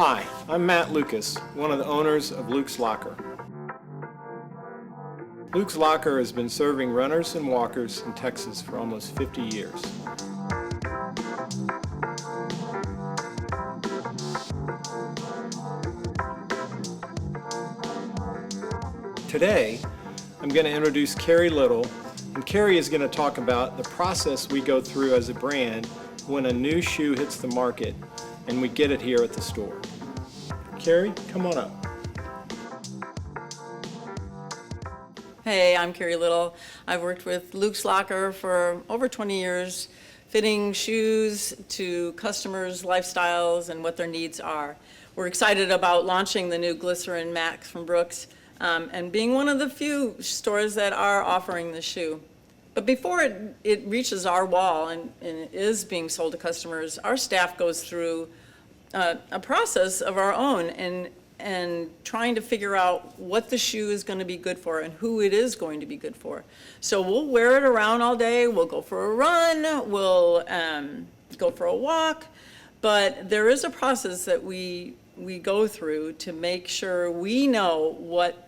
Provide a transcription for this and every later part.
Hi, I'm Matt Lucas, one of the owners of Luke's Locker. Luke's Locker has been serving runners and walkers in Texas for almost 50 years. Today, I'm going to introduce Carrie Little, and Carrie is going to talk about the process we go through as a brand when a new shoe hits the market and we get it here at the store. Carrie, come on up. Hey, I'm Carrie Little. I've worked with Luke's Locker for over 20 years, fitting shoes to customers' lifestyles and what their needs are. We're excited about launching the new Glycerin Max from Brooks and being one of the few stores that are offering the shoe. But before it reaches our wall and it is being sold to customers, our staff goes through a process of our own and trying to figure out what the shoe is going to be good for and who it is going to be good for. So we'll wear it around all day, we'll go for a run, we'll go for a walk, but there is a process that we go through to make sure we know what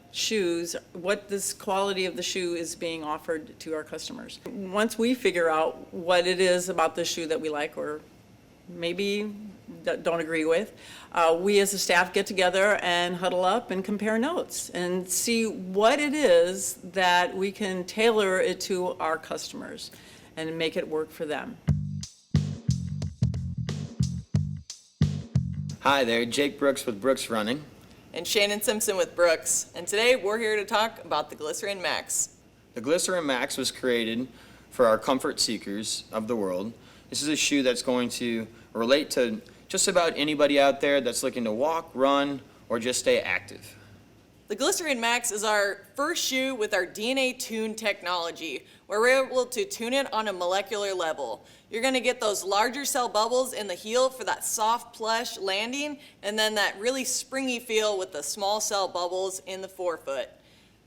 this quality of the shoe is being offered to our customers. Once we figure out what it is about the shoe that we like or maybe don't agree with, we as a staff get together and huddle up and compare notes and see what it is that we can tailor it to our customers and make it work for them. Hi there, Jake Brooks with Brooks Running. And Shannon Simpson with Brooks. And today we're here to talk about the Glycerin Max. The Glycerin Max was created for our comfort seekers of the world. This is a shoe that's going to relate to just about anybody out there that's looking to walk, run, or just stay active. The Glycerin Max is our first shoe with our DNA Tune technology, where we're able to tune it on a molecular level. You're going to get those larger cell bubbles in the heel for that soft plush landing, and then that really springy feel with the small cell bubbles in the forefoot.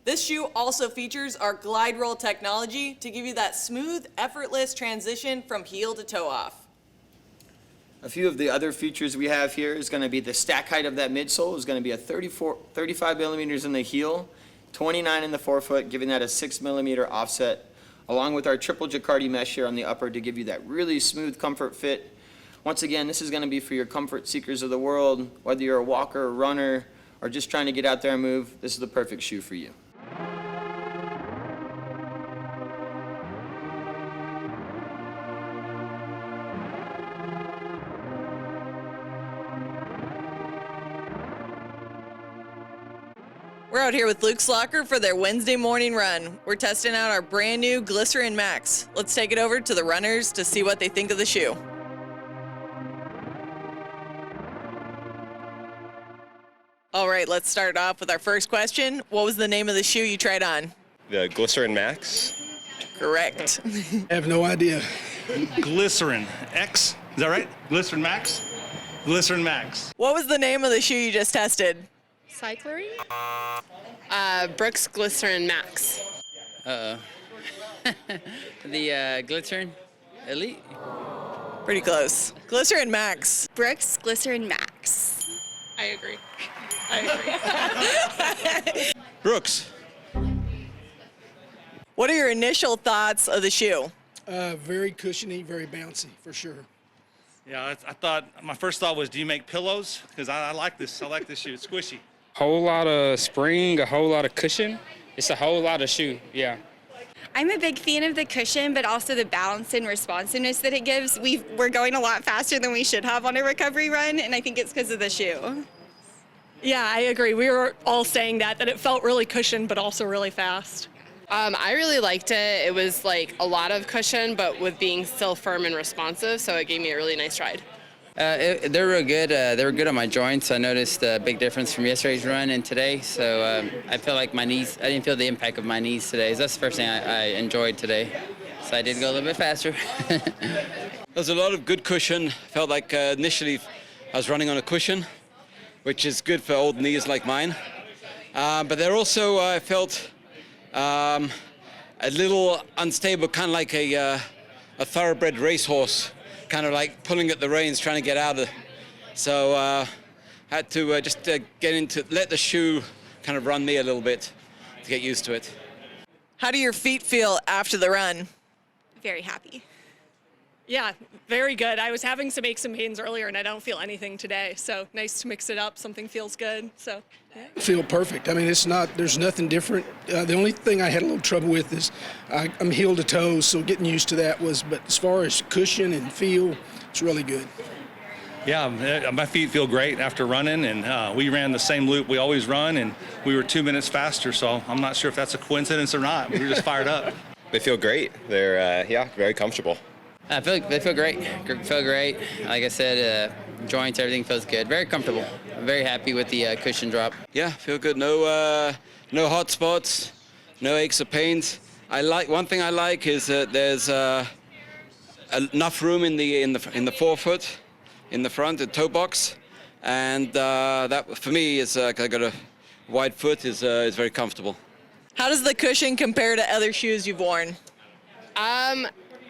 This shoe also features our glide roll technology to give you that smooth, effortless transition from heel to toe off. A few of the other features we have here is going to be the stack height of that midsole is going to be a 35 millimeters in the heel, 29 in the forefoot, giving that a 6 millimeter offset, along with our triple jacquardi mesh here on the upper to give you that really smooth comfort fit. Once again, this is going to be for your comfort seekers of the world. Whether you're a walker, runner, or just trying to get out there and move, this is the perfect shoe for you. We're out here with Luke's Locker for their Wednesday morning run. We're testing out our brand new Glycerin Max. Let's take it over to the runners to see what they think of the shoe. All right, let's start off with our first question. What was the name of the shoe you tried on? The Glycerin Max. Correct. I have no idea. Glycerin X, is that right? Glycerin Max? Glycerin Max. What was the name of the shoe you just tested? Cyclery? Brooks Glycerin Max. The Glycerin Elite? Pretty close. Glycerin Max. Brooks Glycerin Max. I agree. Brooks. What are your initial thoughts of the shoe? Very cushiony, very bouncy, for sure. Yeah, I thought, my first thought was, do you make pillows? Because I like this shoe, it's squishy. Whole lot of spring, a whole lot of cushion. It's a whole lot of shoe, yeah. I'm a big fan of the cushion, but also the balance and responsiveness that it gives. We're going a lot faster than we should have on a recovery run, and I think it's because of the shoe. Yeah, I agree. We were all saying that it felt really cushioned, but also really fast. I really liked it. It was like a lot of cushion, but with being still firm and responsive, so it gave me a really nice ride. They were real good. They were good on my joints. I noticed a big difference from yesterday's run and today. So I feel like my knees, I didn't feel the impact of my knees today. So that's the first thing I enjoyed today. So I did go a little bit faster. There's a lot of good cushion. Felt like initially I was running on a cushion, which is good for old knees like mine. But there also I felt a little unstable, kind of like a thoroughbred racehorse, kind of like pulling at the reins, trying to get out of it. So had to just let the shoe kind of run me a little bit to get used to it. How do your feet feel after the run? Very happy. Yeah, very good. I was having some aches and pains earlier, and I don't feel anything today. So nice to mix it up. Something feels good. So, yeah. Feel perfect. I mean, there's nothing different. The only thing I had a little trouble with is I'm heel to toe, so getting used to that but as far as cushion and feel, it's really good. Yeah, my feet feel great after running, and we ran the same loop we always run, and we were 2 minutes faster, so I'm not sure if that's a coincidence or not. We were just fired up. They feel great. They're, very comfortable. I feel like they feel great. Feel great. Like I said, joints, everything feels good. Very comfortable. I'm very happy with the cushion drop. Yeah, feel good. No hot spots, no aches or pains. One thing I like is that there's enough room in the forefoot, in the front, the toe box, and that for me is I got a wide foot is very comfortable. How does the cushion compare to other shoes you've worn?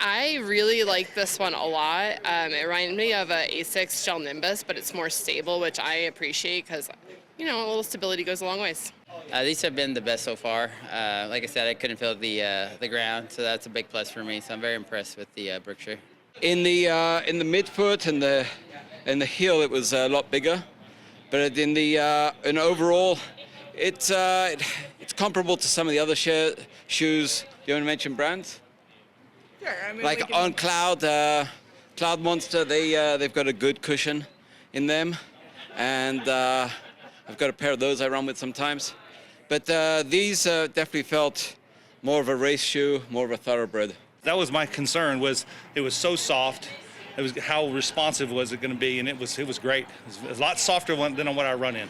I really like this one a lot. It reminded me of a Asics Gel Nimbus, but it's more stable, which I appreciate because, a little stability goes a long ways. These have been the best so far. Like I said, I couldn't feel the ground, so that's a big plus for me. So I'm very impressed with the Brookshire. In the midfoot and the heel, it was a lot bigger, but in overall, it's comparable to some of the other shoes. You want to mention brands? Sure. I mean, Like on Cloud Monster, they've got a good cushion in them, and I've got a pair of those I run with sometimes. But these definitely felt more of a race shoe, more of a thoroughbred. That was my concern. Was it was so soft. It was how responsive was it going to be, and it was great. It was a lot softer than what I run in,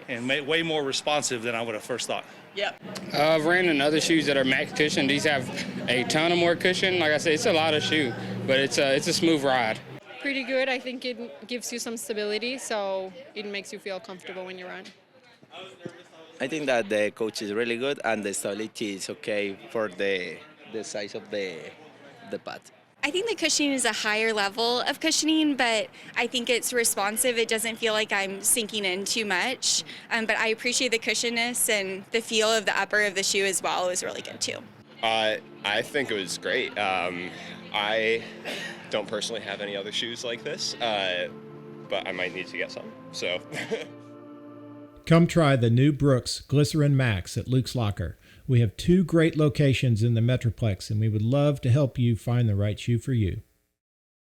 and way more responsive than I would have first thought. Yep. I've ran in other shoes that are max cushion. These have a ton of more cushion. Like I said, it's a lot of shoe, but it's a smooth ride. pretty good. I think it gives you some stability, so it makes you feel comfortable when you run. I think that the coach is really good and the stability is okay for the size of the pad. I think the cushioning is a higher level of cushioning, but I think it's responsive. It doesn't feel like I'm sinking in too much. But I appreciate the cushioness, and the feel of the upper of the shoe as well is really good too. I think it was great. I don't personally have any other shoes like this, but I might need to get some. So. Come try the new Brooks Glycerin Max at Luke's Locker. We have 2 great locations in the Metroplex, and we would love to help you find the right shoe for you.